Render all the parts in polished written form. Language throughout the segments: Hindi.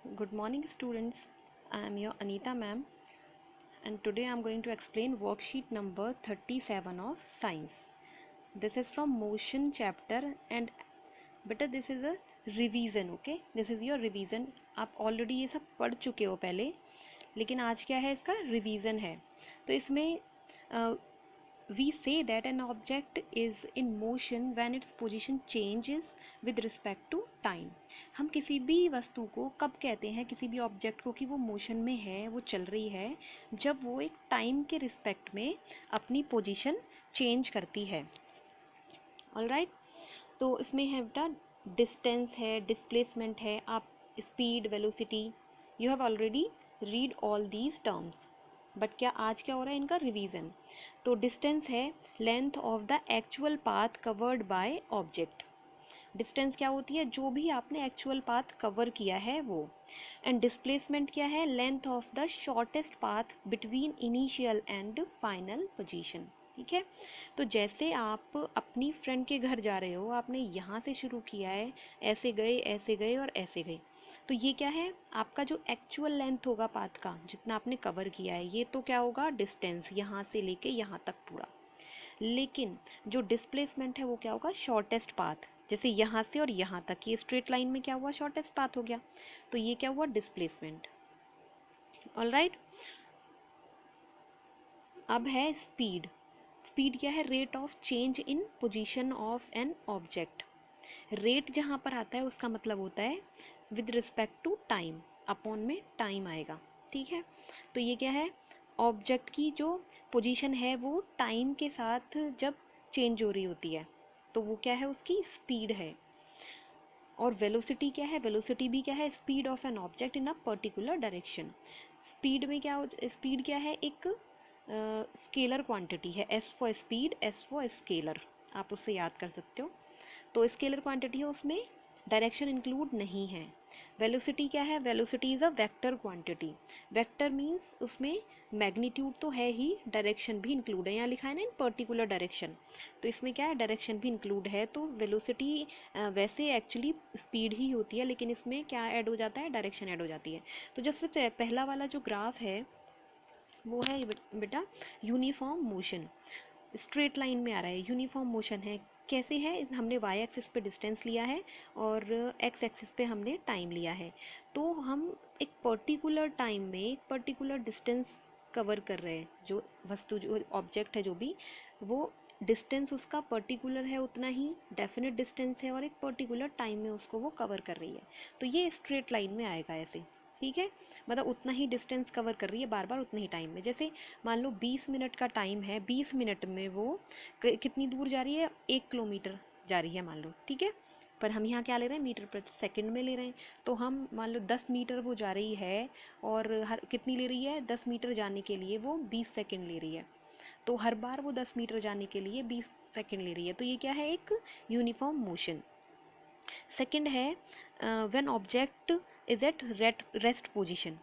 Good morning, students. I am your Anita ma'am, and today I am going to explain worksheet number 37 of science. This is from motion chapter, and बेटा this is a revision. Okay, this is your revision. आप already ये सब पढ़ चुके हो पहले, लेकिन आज क्या है, इसका रिवीजन है. तो इसमें we say that an object is in motion when its position changes with respect to time. हम किसी भी वस्तु को कब कहते हैं, किसी भी ऑब्जेक्ट को, कि वो मोशन में है, वो चल रही है, जब वो एक टाइम के रिस्पेक्ट में अपनी पोजीशन चेंज करती है. ऑलराइट, तो इसमें है बेटा डिस्टेंस है, डिस्प्लेसमेंट है, आप speed, velocity, you have already read all these terms. But क्या आज क्या हो रहा है, इनका रिवीजन. तो डिस्टेंस है length of the actual path covered by object. Distance क्या होती है, जो भी आपने एक्चुअल पाथ कवर किया है वो. एंड डिस्प्लेसमेंट क्या है, length of the shortest path between initial and final position. ठीक है, तो जैसे आप अपनी फ्रेंड के घर जा रहे हो, आपने यहाँ से शुरू किया है, ऐसे गए और ऐसे गए, तो ये क्या है, आपका जो एक्चुअल लेंथ होगा पाथ का, जितना आपने कवर किया है, ये तो क्या होगा, डिस्टेंस, यहाँ से लेके यहाँ तक पूरा. लेकिन जो डिस्प्लेसमेंट है वो क्या होगा, शॉर्टेस्ट पाथ. जैसे यहाँ से और यहाँ तक, ये स्ट्रेट लाइन में क्या हुआ, शॉर्टेस्ट पाथ हो गया, तो ये क्या हुआ, डिस्प्लेसमेंट. ऑलराइट, अब है स्पीड. स्पीड क्या है, rate of change in position of an object. Rate जहाँ पर आता है उसका मतलब होता है with respect to time, upon में टाइम आएगा. ठीक है, तो ये क्या है, ऑब्जेक्ट की जो पोजीशन है वो टाइम के साथ जब चेंज हो रही होती है, तो वो क्या है, उसकी स्पीड है. और वेलोसिटी क्या है, वेलोसिटी भी क्या है, speed of an object in a particular direction. Speed में क्या, स्पीड क्या है, एक स्केलर क्वांटिटी है. S for speed, S for scalar, आप उससे याद कर सकते हो. तो स्केलर क्वांटिटी है, उसमें डायरेक्शन इंक्लूड नहीं है. वेलोसिटी क्या है, velocity is a vector quantity. Vector means उसमें मैग्नीट्यूड तो है ही, डायरेक्शन भी इंक्लूड है. यहाँ लिखा है ना इन पर्टिकुलर डायरेक्शन, तो इसमें क्या है, डायरेक्शन भी इंक्लूड है. तो वेलोसिटी वैसे एक्चुअली स्पीड ही होती है, लेकिन इसमें क्या ऐड हो जाता है, डायरेक्शन ऐड हो जाती है. तो जब से पहला वाला जो ग्राफ है वो है बेटा यूनिफॉर्म मोशन. स्ट्रेट लाइन में आ रहा है, यूनिफॉर्म मोशन है. कैसे है, हमने वाई एक्सिस पे डिस्टेंस लिया है और एक्स एक्सिस पे हमने टाइम लिया है. तो हम एक पर्टिकुलर टाइम में एक पर्टिकुलर डिस्टेंस कवर कर रहे हैं. जो वस्तु, जो ऑब्जेक्ट है, जो भी, वो डिस्टेंस उसका पर्टिकुलर है, उतना ही डेफिनेट डिस्टेंस है, और एक पर्टिकुलर टाइम में उसको वो कवर कर रही है. तो ये स्ट्रेट लाइन में आएगा ऐसे. ठीक है, मतलब उतना ही डिस्टेंस कवर कर रही है बार बार उतने ही टाइम में. जैसे मान लो 20 मिनट का टाइम है, 20 मिनट में वो कितनी दूर जा रही है, 1 किलोमीटर जा रही है मान लो. ठीक है, पर हम यहाँ क्या ले रहे हैं, मीटर प्रति सेकंड में ले रहे हैं. तो हम मान लो 10 मीटर वो जा रही है, और हर कितनी ले रही है, 10 मीटर जाने के लिए वो 20 सेकंड ले रही है. तो हर बार वो 10 मीटर जाने के लिए 20 सेकंड ले रही है. तो ये क्या है, एक यूनिफॉर्म मोशन. सेकंड है when object is at rest position.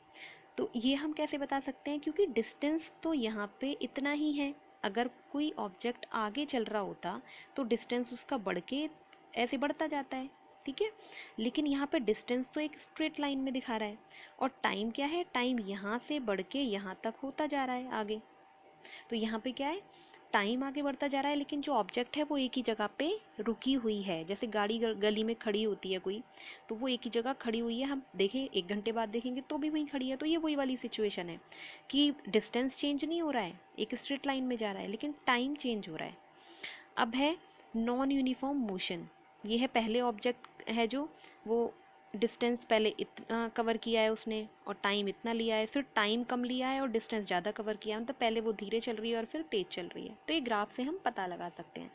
तो ये हम कैसे बता सकते हैं, क्योंकि डिस्टेंस तो यहाँ पे इतना ही है. अगर कोई ऑब्जेक्ट आगे चल रहा होता तो डिस्टेंस उसका बढ़ के ऐसे बढ़ता जाता है. ठीक है, लेकिन यहाँ पे डिस्टेंस तो एक स्ट्रेट लाइन में दिखा रहा है. और टाइम क्या है, टाइम यहाँ से बढ़ के यहाँ तक होता जा रहा है आगे. तो यहाँ पे क्या है, टाइम आगे बढ़ता जा रहा है, लेकिन जो ऑब्जेक्ट है वो एक ही जगह पे रुकी हुई है. जैसे गाड़ी गली में खड़ी होती है कोई, तो वो एक ही जगह खड़ी हुई है. हम देखें 1 घंटे बाद देखेंगे तो भी वहीं खड़ी है. तो ये वही वाली सिचुएशन है कि डिस्टेंस चेंज नहीं हो रहा है, एक स्ट्रेट लाइन में जा रहा है, लेकिन टाइम चेंज हो रहा है. अब है नॉन यूनिफॉर्म मोशन. ये है पहले ऑब्जेक्ट है जो, वो डिस्टेंस पहले इतना कवर किया है उसने और टाइम इतना लिया है, फिर टाइम कम लिया है और डिस्टेंस ज़्यादा कवर किया है. मतलब पहले वो धीरे चल रही है और फिर तेज चल रही है. तो ये ग्राफ से हम पता लगा सकते हैं.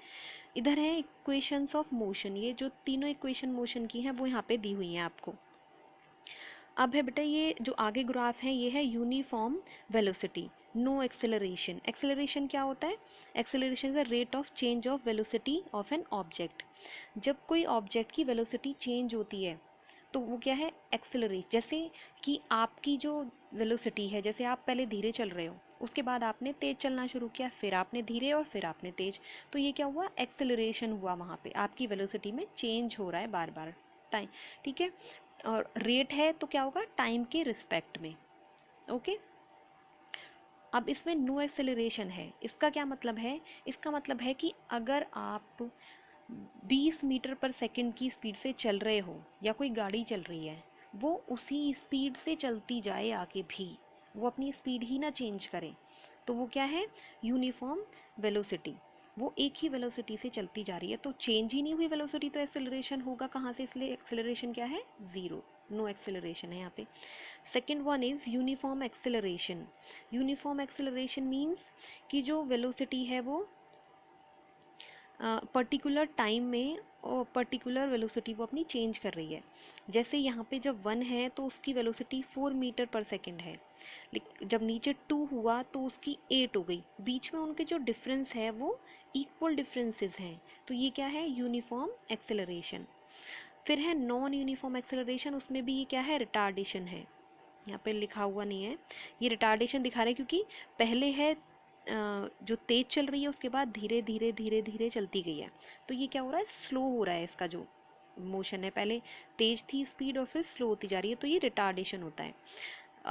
इधर है इक्वेशंस ऑफ मोशन. ये जो तीनों इक्वेशन मोशन की हैं वो यहाँ पे दी हुई हैं आपको. अब है बेटा ये जो आगे ग्राफ है, ये है uniform velocity, no acceleration. Acceleration क्या होता है, acceleration is the rate of change of velocity of an object. जब कोई ऑब्जेक्ट की वेलोसिटी चेंज होती है तो वो क्या है, एक्सेलरेट. जैसे कि आपकी जो वेलोसिटी है, जैसे आप पहले धीरे चल रहे हो, उसके बाद आपने तेज चलना शुरू किया, फिर आपने धीरे और फिर आपने तेज, तो ये क्या हुआ, एक्सेलरेशन हुआ. वहाँ पे आपकी वेलोसिटी में चेंज हो रहा है बार बार टाइम. ठीक है, और रेट है तो क्या होगा, टाइम के रिस्पेक्ट में। ओके, अब इसमें नो एक्सेलरेशन है, इसका क्या मतलब है? इसका मतलब है कि अगर आप 20 मीटर पर सेकंड की स्पीड से चल रहे हो या कोई गाड़ी चल रही है, वो उसी स्पीड से चलती जाए आगे भी, वो अपनी स्पीड ही ना चेंज करे, तो वो क्या है, यूनिफॉर्म वेलोसिटी। वो एक ही वेलोसिटी से चलती जा रही है, तो चेंज ही नहीं हुई वेलोसिटी, तो एक्सेलरेशन होगा कहाँ से? इसलिए एक्सेलरेशन क्या है? ज़ीरो, नो एक्सेलरेशन है यहाँ पे। Second one is uniform acceleration. Uniform acceleration means कि जो वेलोसिटी है वो पर्टिकुलर टाइम में और पर्टिकुलर वेलोसिटी वो अपनी चेंज कर रही है। जैसे यहाँ पे जब 1 है तो उसकी वेलोसिटी 4 मीटर पर सेकेंड है, जब नीचे 2 हुआ तो उसकी 8 हो गई, बीच में उनके जो डिफरेंस है वो इक्वल डिफरेंसेस हैं, तो ये क्या है? Uniform acceleration. फिर है नॉन यूनिफॉर्म एक्सेलरेशन, उसमें भी ये क्या है? रिटार्डेशन है, यहाँ पे लिखा हुआ नहीं है, ये रिटार्डेशन दिखा रहे हैं क्योंकि पहले है जो तेज चल रही है, उसके बाद धीरे धीरे धीरे धीरे चलती गई है, तो ये क्या हो रहा है? स्लो हो रहा है, इसका जो मोशन है, पहले तेज थी स्पीड और फिर स्लो होती जा रही है, तो ये रिटार्डेशन होता है।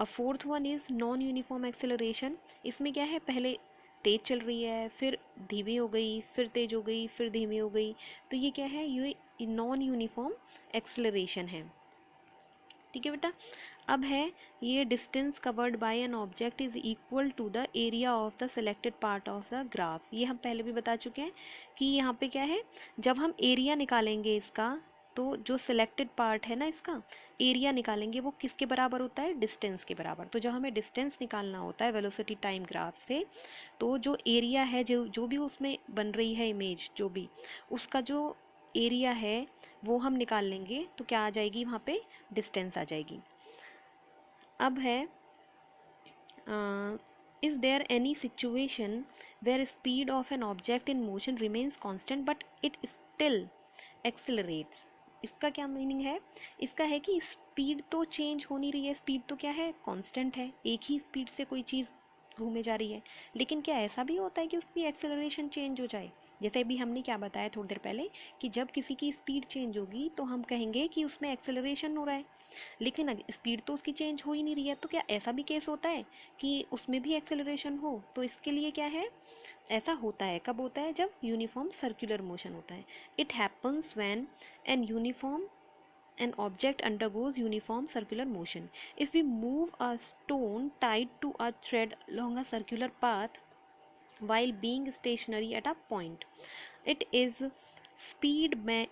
Fourth one is non uniform acceleration. इसमें क्या है, पहले तेज चल रही है, फिर धीमी हो गई, फिर तेज हो गई, फिर धीमी हो गई, तो ये क्या है? ये नॉन यूनिफॉर्म एक्सेलरेशन है। ठीक है बेटा। अब है ये distance covered by an object is equal to the area of the selected part of the graph. ये हम पहले भी बता चुके हैं कि यहाँ पे क्या है, जब हम एरिया निकालेंगे इसका, तो जो सिलेक्टेड पार्ट है ना, इसका एरिया निकालेंगे, वो किसके बराबर होता है? डिस्टेंस के बराबर। तो जब हमें डिस्टेंस निकालना होता है वेलोसिटी टाइम ग्राफ से, तो जो एरिया है, जो जो भी उसमें बन रही है इमेज, जो भी उसका जो एरिया है वो हम निकाल लेंगे, तो क्या आ जाएगी वहाँ पे? डिस्टेंस आ जाएगी। अब है is there any situation where speed of an object in motion remains constant but it still accelerates. इसका क्या मीनिंग है? इसका है कि स्पीड तो चेंज हो नहीं रही है, स्पीड तो क्या है? कांस्टेंट है, एक ही स्पीड से कोई चीज़ घूमे जा रही है, लेकिन क्या ऐसा भी होता है कि उसकी एक्सेलरेशन चेंज हो जाए? जैसे अभी हमने क्या बताया थोड़ी देर पहले कि जब किसी की स्पीड चेंज होगी तो हम कहेंगे कि उसमें एक्सेलरेशन हो रहा है, लेकिन स्पीड तो उसकी चेंज हो ही नहीं रही है, तो क्या ऐसा भी केस होता है कि उसमें भी एक्सेलरेशन हो? तो इसके लिए क्या है, ऐसा होता है, कब होता है? जब यूनिफॉर्म सर्कुलर मोशन होता है। It happens when an uniform an object undergoes uniform circular motion. If we move a stone tied to a thread along a circular path while being stationary at a point, it is speed may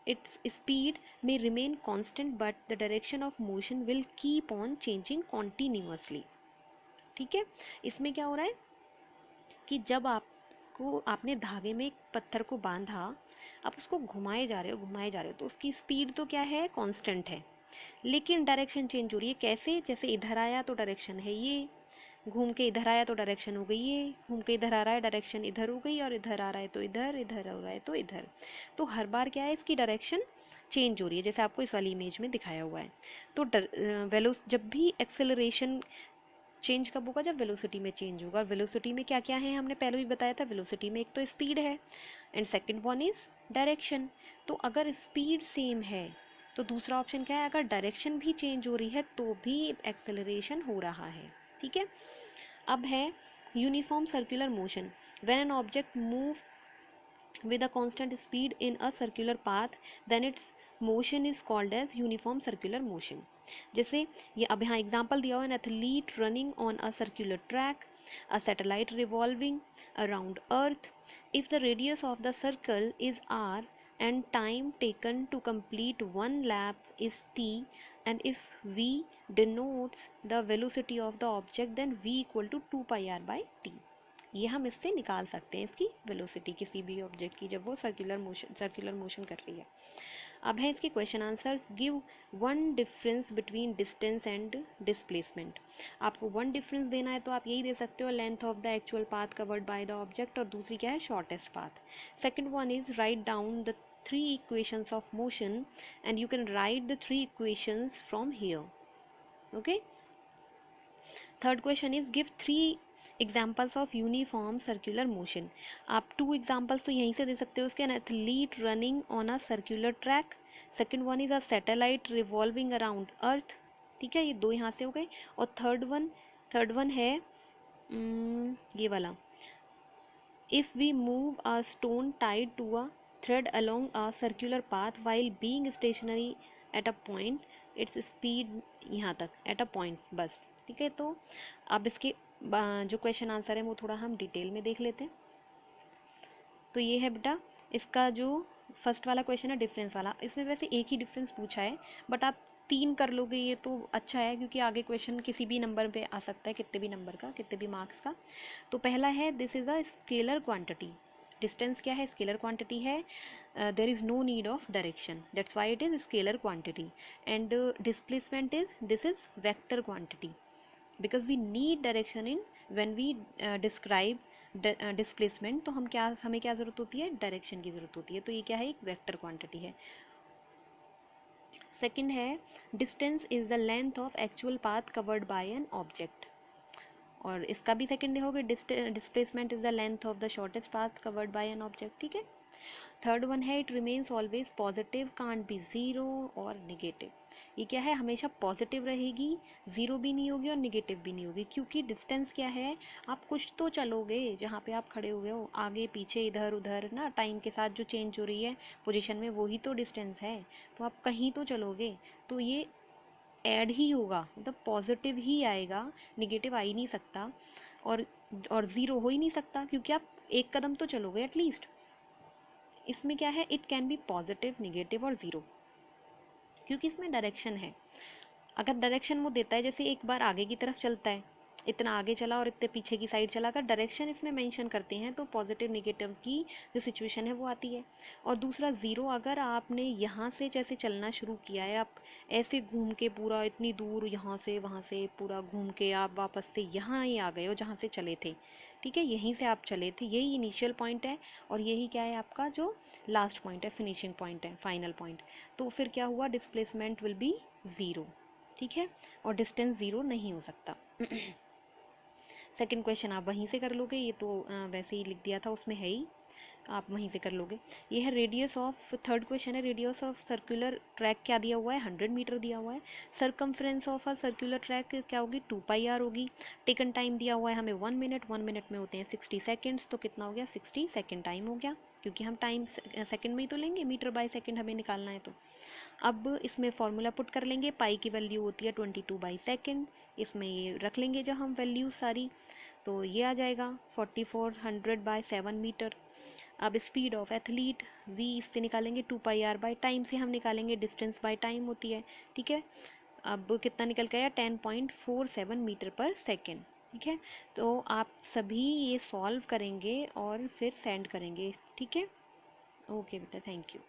its speed may remain constant but the direction of motion will keep on changing continuously. ठीक है, इसमें क्या हो रहा है कि जब आपने धागे में एक पत्थर को बांधा, आप उसको घुमाए जा रहे हो, घुमाए जा रहे हो, तो उसकी स्पीड तो क्या है? कांस्टेंट है, लेकिन डायरेक्शन चेंज हो रही है। कैसे? जैसे इधर आया तो डायरेक्शन है ये, घूम के इधर आया तो डायरेक्शन हो गई ये, घूम के इधर आ रहा है डायरेक्शन इधर हो गई, और इधर आ रहा है तो इधर, इधर हो रहा है तो इधर, तो हर बार क्या है? इसकी डायरेक्शन चेंज हो रही है, जैसे आपको इस वाली इमेज में दिखाया हुआ है। तो जब भी एक्सेलरेशन चेंज कब होगा? जब वेलोसिटी में चेंज होगा। वेलोसिटी में क्या क्या है हमने पहले भी बताया था, वेलोसिटी में एक तो स्पीड है and second one is direction. तो अगर स्पीड सेम है तो दूसरा ऑप्शन क्या है? अगर डायरेक्शन भी चेंज हो रही है तो भी एक्सेलरेशन हो रहा है। ठीक है। अब है uniform circular motion. When an object moves with a constant speed in a circular path, then its motion is called as uniform circular motion. जैसे ये अब यहाँ एग्जाम्पल दिया हुआ है, an athlete running on a circular track, a satellite revolving around earth, if the radius of the circle is R and time taken to complete one lap is t, and if v denotes the velocity of the object, then v equal to 2 pi r by t. ये हम इससे निकाल सकते हैं इसकी वेलोसिटी किसी भी ऑब्जेक्ट की जब वो सर्कुलर मोशन कर रही है। अब है इसके question answers. Give one difference between distance and displacement. आपको वन डिफरेंस देना है तो आप यही दे सकते हो, length of the actual path covered by the object, और दूसरी क्या है? Shortest path. Second one is write down the three equations of motion and you can write the three equations from here. Okay. Third question is give three examples of uniform circular motion. आप two examples तो यहीं से दे सकते हो उसके, an athlete running on a circular track, second one is a satellite revolving around earth, ठीक है, ये दो यहाँ से हो गए। और थर्ड वन है ये वाला, if we move a stone tied to a thread along a circular path while being stationary at a point, its speed यहाँ तक एट अ पॉइंट बस, ठीक है। तो अब इसके जो क्वेश्चन आंसर है वो थोड़ा हम डिटेल में देख लेते हैं। तो ये है बेटा इसका जो फर्स्ट वाला क्वेश्चन है डिफरेंस वाला, इसमें वैसे एक ही डिफरेंस पूछा है, बट आप 3 कर लोगे ये तो अच्छा है, क्योंकि आगे क्वेश्चन किसी भी नंबर पे आ सकता है, कितने भी नंबर का, कितने भी मार्क्स का। तो पहला है this is a scalar quantity, distance क्या है, स्केलर क्वांटिटी है, there is no need of direction, that's why it is scalar quantity. And displacement is this is vector quantity, because we need direction in when we describe displacement, तो हमें क्या ज़रूरत होती है, डायरेक्शन की ज़रूरत होती है। तो ये क्या है, एक वेक्टर क्वांटिटी है। सेकंड है distance is the length of actual path covered by an object, और इसका भी सेकंड हो गया, displacement is the length of the shortest path covered by an object, ठीक है। थर्ड वन है it remains always positive, can't be zero और निगेटिव, ये क्या है, हमेशा पॉजिटिव रहेगी, ज़ीरो भी नहीं होगी और निगेटिव भी नहीं होगी, क्योंकि डिस्टेंस क्या है, आप कुछ तो चलोगे जहाँ पे आप खड़े हुए हो, आगे पीछे इधर उधर ना, टाइम के साथ जो चेंज हो रही है पोजीशन में, वही तो डिस्टेंस है, तो आप कहीं तो चलोगे, तो ये ऐड ही होगा, मतलब पॉजिटिव ही आएगा, निगेटिव आ ही नहीं सकता, और ज़ीरो हो ही नहीं सकता, क्योंकि आप एक कदम तो चलोगे एटलीस्ट। इसमें क्या है, it can be positive, negative और ज़ीरो, क्योंकि इसमें डायरेक्शन है। अगर डायरेक्शन वो देता है, जैसे एक बार आगे की तरफ चलता है, इतना आगे चला और इतने पीछे की साइड चला, अगर डायरेक्शन इसमें मेंशन करते हैं तो पॉजिटिव निगेटिव की जो सिचुएशन है वो आती है। और दूसरा ज़ीरो, अगर आपने यहाँ से जैसे चलना शुरू किया है, आप ऐसे घूम के पूरा इतनी दूर यहाँ से वहाँ से पूरा घूम के आप वापस से यहाँ ही आ गए हो जहाँ से चले थे, ठीक है, यहीं से आप चले थे, यही इनिशियल पॉइंट है, और यही क्या है, आपका जो लास्ट पॉइंट है, फिनिशिंग पॉइंट है, फाइनल पॉइंट। तो फिर क्या हुआ, डिस्प्लेसमेंट विल बी ज़ीरो, ठीक है, और डिस्टेंस ज़ीरो नहीं हो सकता। सेकंड क्वेश्चन आप वहीं से कर लोगे, ये तो वैसे ही लिख दिया था, उसमें है ही, आप वहीं से कर लोगे। ये है रेडियस ऑफ, थर्ड क्वेश्चन है रेडियस ऑफ सर्कुलर ट्रैक क्या दिया हुआ है, 100 मीटर दिया हुआ है। Circumference of a circular track क्या होगी, 2πr होगी। टेकन टाइम दिया हुआ है हमें 1 मिनट, 1 मिनट में होते हैं 60 सेकेंड्स, तो कितना हो गया, 60 सेकेंड टाइम हो गया, क्योंकि हम टाइम सेकेंड में ही तो लेंगे, मीटर बाय सेकेंड हमें निकालना है। तो अब इसमें फॉर्मूला पुट कर लेंगे, पाई की वैल्यू होती है 22/सेकेंड, इसमें ये रख लेंगे जब हम वैल्यू सारी, तो ये आ जाएगा 4400/7 मीटर। अब स्पीड ऑफ एथलीट v इससे निकालेंगे, 2πr बाई टाइम से हम निकालेंगे, डिस्टेंस बाय टाइम होती है, ठीक है। अब कितना निकल के आया, 10.47 मीटर पर सेकेंड, ठीक है। तो आप सभी ये सॉल्व करेंगे और फिर सेंड करेंगे, ठीक है। ओके बेटा, थैंक यू।